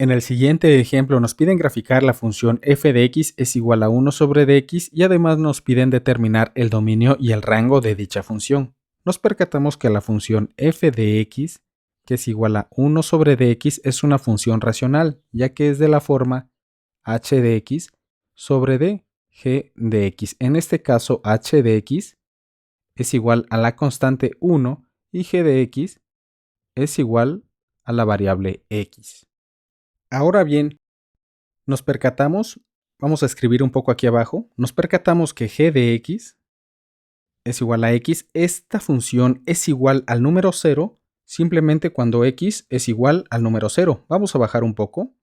En el siguiente ejemplo nos piden graficar la función f de x es igual a 1 sobre dx y además nos piden determinar el dominio y el rango de dicha función. Nos percatamos que la función f de x, que es igual a 1 sobre dx, es una función racional, ya que es de la forma h de x sobre d g de x. En este caso, h de x es igual a la constante 1 y g de x es igual a la variable x. Ahora bien, nos percatamos, vamos a escribir un poco aquí abajo, nos percatamos que g de x es igual a x. Esta función es igual al número 0 simplemente cuando x es igual al número 0. Vamos a bajar un poco.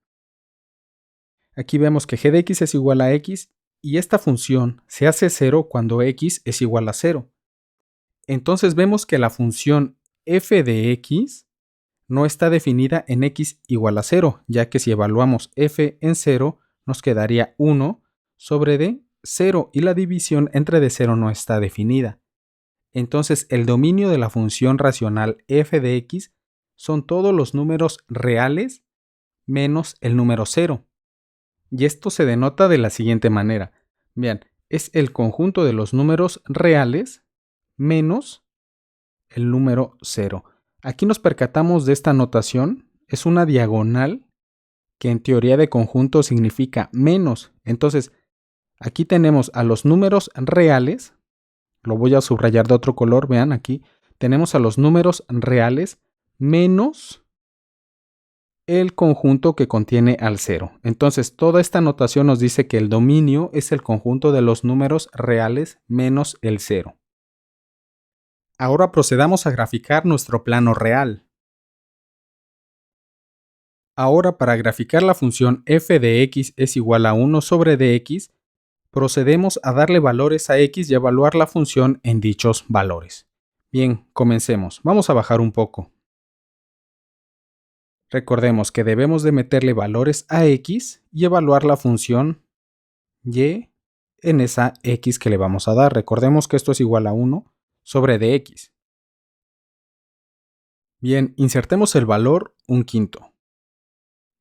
Aquí vemos que g de x es igual a x y esta función se hace 0 cuando x es igual a 0. Entonces vemos que la función f de x no está definida en x igual a 0, ya que si evaluamos f en 0, nos quedaría 1 sobre d 0 y la división entre d 0 no está definida. Entonces el dominio de la función racional f de x son todos los números reales menos el número 0. Y esto se denota de la siguiente manera. Vean, es el conjunto de los números reales menos el número 0. Aquí nos percatamos de esta notación. Es una diagonal que en teoría de conjunto significa menos. Entonces, aquí tenemos a los números reales. Lo voy a subrayar de otro color. Vean aquí. Tenemos a los números reales menos el conjunto que contiene al 0. Entonces, toda esta notación nos dice que el dominio es el conjunto de los números reales menos el 0. Ahora procedamos a graficar nuestro plano real. Ahora, para graficar la función f de x es igual a 1 sobre dx, procedemos a darle valores a x y evaluar la función en dichos valores. Bien, comencemos. Vamos a bajar un poco. Recordemos que debemos de meterle valores a x y evaluar la función y en esa x que le vamos a dar. Recordemos que esto es igual a 1 sobre dx. Bien, insertemos el valor 1/5.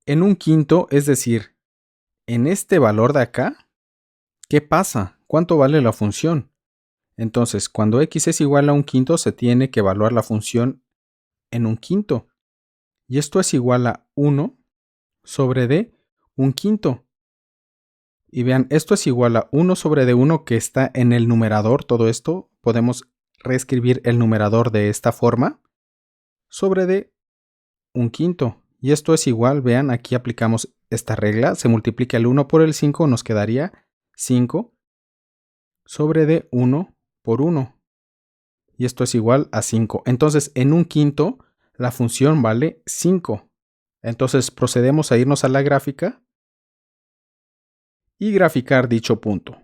En 1/5, es decir, en este valor de acá, ¿qué pasa? ¿Cuánto vale la función? Entonces, cuando x es igual a 1/5, se tiene que evaluar la función en 1/5. Y esto es igual a 1 sobre d 1/5. Y vean, esto es igual a 1 sobre d1 que está en el numerador. Todo esto podemos reescribir el numerador de esta forma. Sobre d 1/5. Y esto es igual, vean, aquí aplicamos esta regla. Se multiplica el 1 por el 5, nos quedaría 5 sobre d 1 por 1. Y esto es igual a 5. Entonces, en 1/5, la función vale 5. Entonces, procedemos a irnos a la gráfica y graficar dicho punto.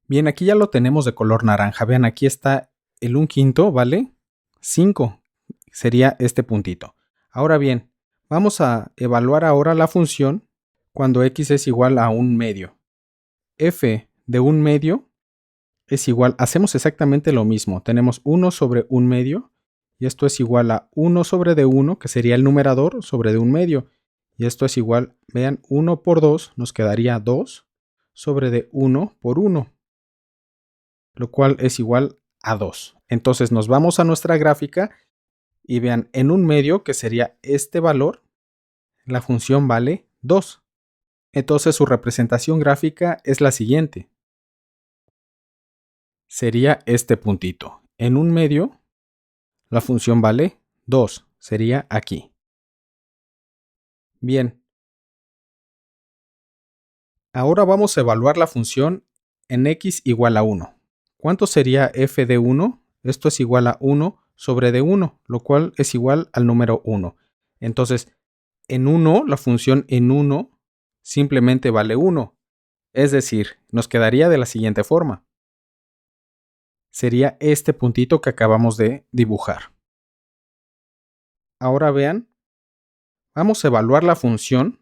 Bien, aquí ya lo tenemos de color naranja. Vean, aquí está el 1/5, ¿vale? 5 sería este puntito. Ahora bien, vamos a evaluar ahora la función cuando x es igual a 1/2. F de 1/2 es igual, hacemos exactamente lo mismo. Tenemos 1 sobre 1/2 y esto es igual a 1 sobre d1, que sería el numerador, sobre d1/2. Y esto es igual, vean, 1 por 2 nos quedaría 2 sobre d1 por 1, lo cual es igual a 2. Entonces nos vamos a nuestra gráfica y vean, en 1/2, que sería este valor, la función vale 2. Entonces su representación gráfica es la siguiente. Sería este puntito. En 1/2, la función vale 2. Sería aquí. Bien. Ahora vamos a evaluar la función en x igual a 1. ¿Cuánto sería f de 1? Esto es igual a 1 sobre d1, lo cual es igual al número 1. Entonces, en 1, la función en 1 simplemente vale 1. Es decir, nos quedaría de la siguiente forma. Sería este puntito que acabamos de dibujar. Ahora vean, vamos a evaluar la función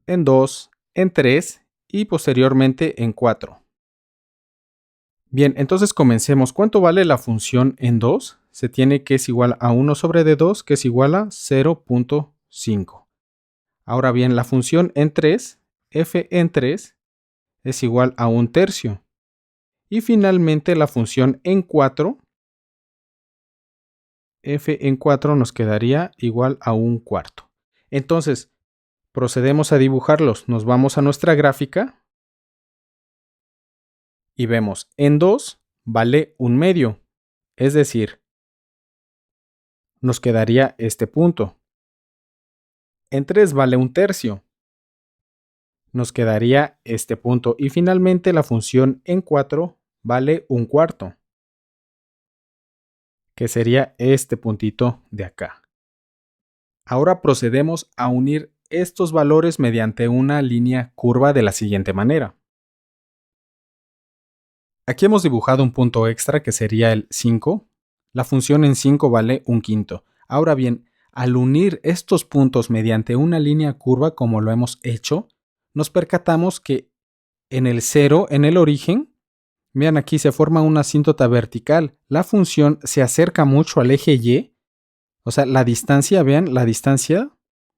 en 2, en 3 y posteriormente en 4. Bien, entonces comencemos. ¿Cuánto vale la función en 2? Se tiene que es igual a 1 sobre d2, que es igual a 0.05. 5. Ahora bien, la función en 3, f en 3, es igual a 1/3. Y finalmente la función en 4, f en 4 nos quedaría igual a 1/4. Entonces, procedemos a dibujarlos. Nos vamos a nuestra gráfica y vemos en 2 vale 1/2. Es decir, nos quedaría este punto. En 3 vale 1/3. Nos quedaría este punto. Y finalmente la función en 4 vale 1/4, que sería este puntito de acá. Ahora procedemos a unir estos valores mediante una línea curva de la siguiente manera. Aquí hemos dibujado un punto extra que sería el 5. La función en 5 vale 1/5. Ahora bien, al unir estos puntos mediante una línea curva como lo hemos hecho, nos percatamos que en el 0, en el origen, vean aquí se forma una asíntota vertical. La función se acerca mucho al eje Y. O sea, la distancia, vean, la distancia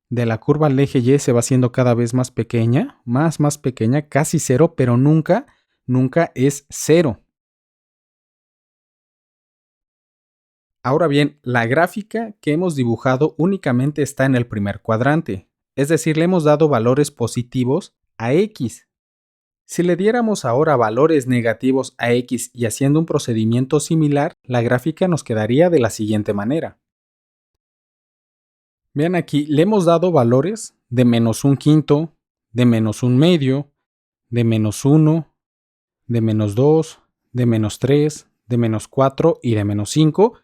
de la curva al eje Y se va haciendo cada vez más pequeña, más pequeña, casi 0, pero nunca es 0. Ahora bien, la gráfica que hemos dibujado únicamente está en el primer cuadrante, es decir, le hemos dado valores positivos a X. Si le diéramos ahora valores negativos a X y haciendo un procedimiento similar, la gráfica nos quedaría de la siguiente manera. Vean aquí, le hemos dado valores de -1/5, de -1/2, de -1, de -2, de -3, de -4 y de -5,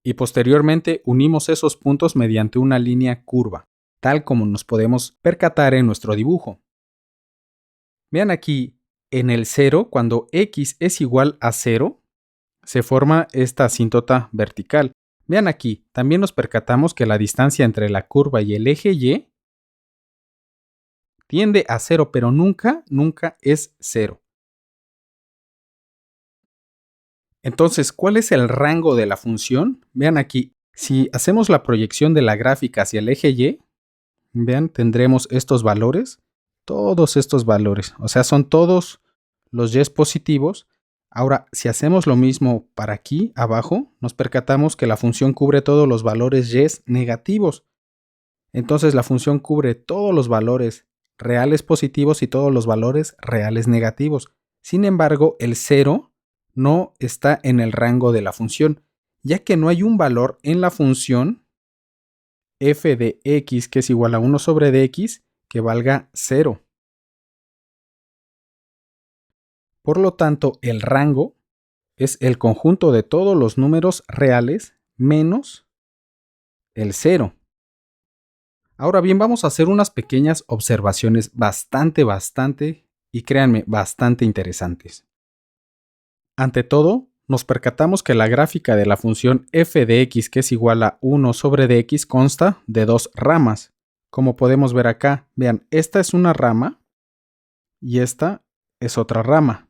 y posteriormente unimos esos puntos mediante una línea curva, tal como nos podemos percatar en nuestro dibujo. Vean aquí, en el 0, cuando X es igual a 0, se forma esta asíntota vertical. Vean aquí, también nos percatamos que la distancia entre la curva y el eje Y tiende a 0, pero nunca es 0. Entonces, ¿cuál es el rango de la función? Vean aquí, si hacemos la proyección de la gráfica hacia el eje Y, vean, tendremos estos valores, todos estos valores, o sea, son todos los Y positivos. Ahora, si hacemos lo mismo para aquí, abajo, nos percatamos que la función cubre todos los valores Y negativos. Entonces, la función cubre todos los valores reales positivos y todos los valores reales negativos. Sin embargo, el 0 no está en el rango de la función, ya que no hay un valor en la función f de x, que es igual a 1 sobre dx, que valga 0. Por lo tanto, el rango es el conjunto de todos los números reales menos el 0. Ahora bien, vamos a hacer unas pequeñas observaciones bastante y créanme, bastante interesantes. Ante todo, nos percatamos que la gráfica de la función f de x, que es igual a 1 sobre dx, consta de dos ramas. Como podemos ver acá, vean, esta es una rama y esta es otra rama.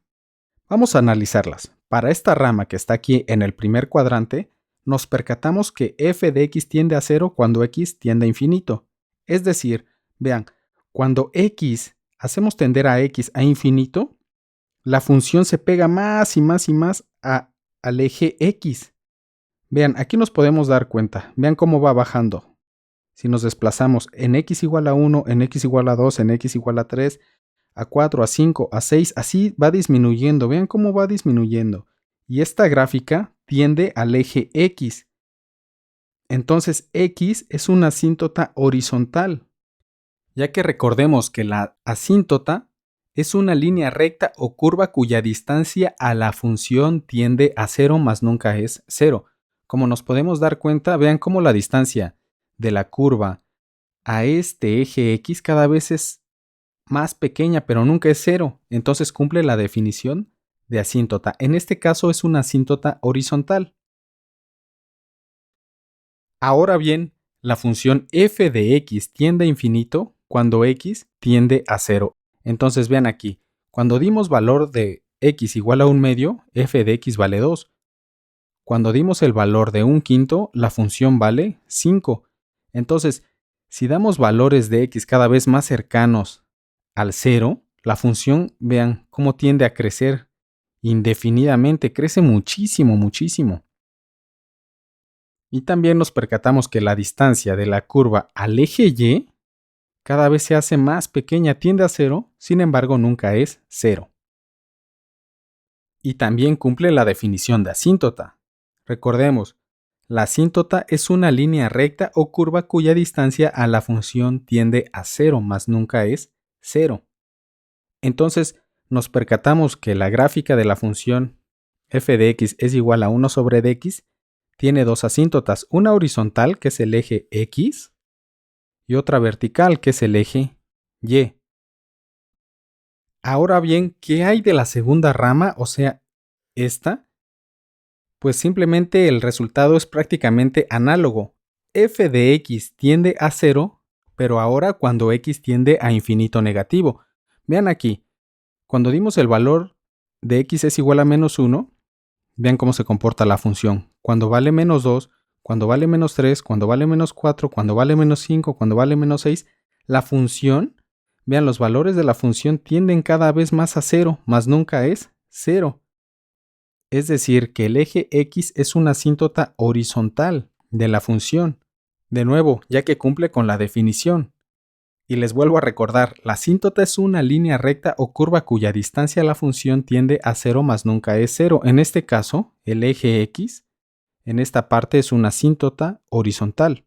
Vamos a analizarlas. Para esta rama que está aquí en el primer cuadrante, nos percatamos que f de x tiende a 0 cuando x tiende a infinito. Es decir, vean, cuando hacemos tender a x a infinito, la función se pega más y más al eje x. Vean, aquí nos podemos dar cuenta. Vean cómo va bajando. Si nos desplazamos en x igual a 1, en x igual a 2, en x igual a 3, a 4, a 5, a 6, así va disminuyendo. Vean cómo va disminuyendo. Y esta gráfica tiende al eje x. Entonces x es una asíntota horizontal, ya que recordemos que la asíntota es una línea recta o curva cuya distancia a la función tiende a 0 más nunca es 0. Como nos podemos dar cuenta, vean cómo la distancia de la curva a este eje x cada vez es más pequeña, pero nunca es 0. Entonces cumple la definición de asíntota. En este caso es una asíntota horizontal. Ahora bien, la función f de x tiende a infinito cuando x tiende a 0. Entonces vean aquí, cuando dimos valor de x igual a 1/2, f de x vale 2. Cuando dimos el valor de 1/5, la función vale 5. Entonces, Si damos valores de x cada vez más cercanos al 0, la función, vean cómo tiende a crecer indefinidamente, crece muchísimo, muchísimo. Y también nos percatamos que la distancia de la curva al eje y cada vez se hace más pequeña, tiende a 0, sin embargo nunca es 0. Y también cumple la definición de asíntota. Recordemos, la asíntota es una línea recta o curva cuya distancia a la función tiende a 0, mas nunca es 0. Entonces, nos percatamos que la gráfica de la función f de x es igual a 1 sobre dx tiene dos asíntotas, una horizontal que es el eje x y otra vertical que es el eje y. Ahora bien, ¿qué hay de la segunda rama? O sea, esta. Pues simplemente el resultado es prácticamente análogo. F de x tiende a 0, pero ahora cuando x tiende a infinito negativo. Vean aquí, cuando dimos el valor de x es igual a menos 1, vean cómo se comporta la función. Cuando vale menos 2, cuando vale menos 3, cuando vale menos 4, cuando vale menos 5, cuando vale menos 6, la función, vean, los valores de la función tienden cada vez más a 0, mas nunca es 0. Es decir, que el eje x es una asíntota horizontal de la función. De nuevo, ya que cumple con la definición. Y les vuelvo a recordar, la asíntota es una línea recta o curva cuya distancia a la función tiende a 0 más nunca es 0. En este caso, el eje x en esta parte es una asíntota horizontal.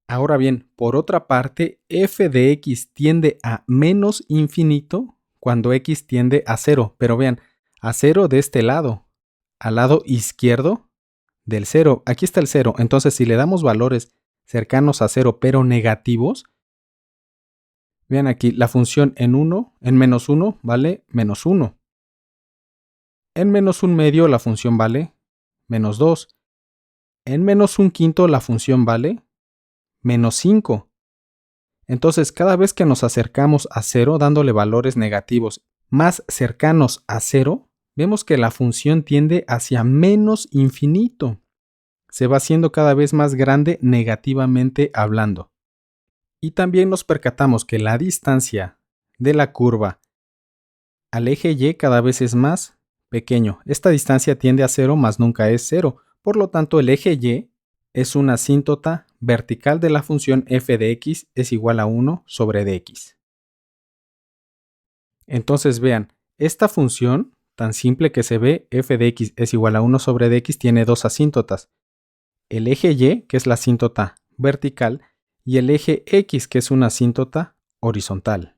Ahora bien, por otra parte, f de x tiende a menos infinito cuando x tiende a 0. Pero vean, a 0 de este lado, al lado izquierdo del 0. Aquí está el 0. Entonces, si le damos valores cercanos a 0 pero negativos, vean aquí, la función en menos 1 vale menos 1. En menos 1 medio la función vale menos 2. En menos 1 quinto la función vale menos 5. Entonces, cada vez que nos acercamos a 0 dándole valores negativos más cercanos a 0, vemos que la función tiende hacia menos infinito. Se va haciendo cada vez más grande negativamente hablando. Y también nos percatamos que la distancia de la curva al eje y cada vez es más pequeño. Esta distancia tiende a 0, mas nunca es 0. Por lo tanto, el eje y es una asíntota vertical de la función f de x es igual a 1 sobre dx. Entonces vean, esta función tan simple que se ve, f de x es igual a 1 sobre dx, tiene dos asíntotas. El eje y, que es la asíntota vertical, y el eje x, que es una asíntota horizontal.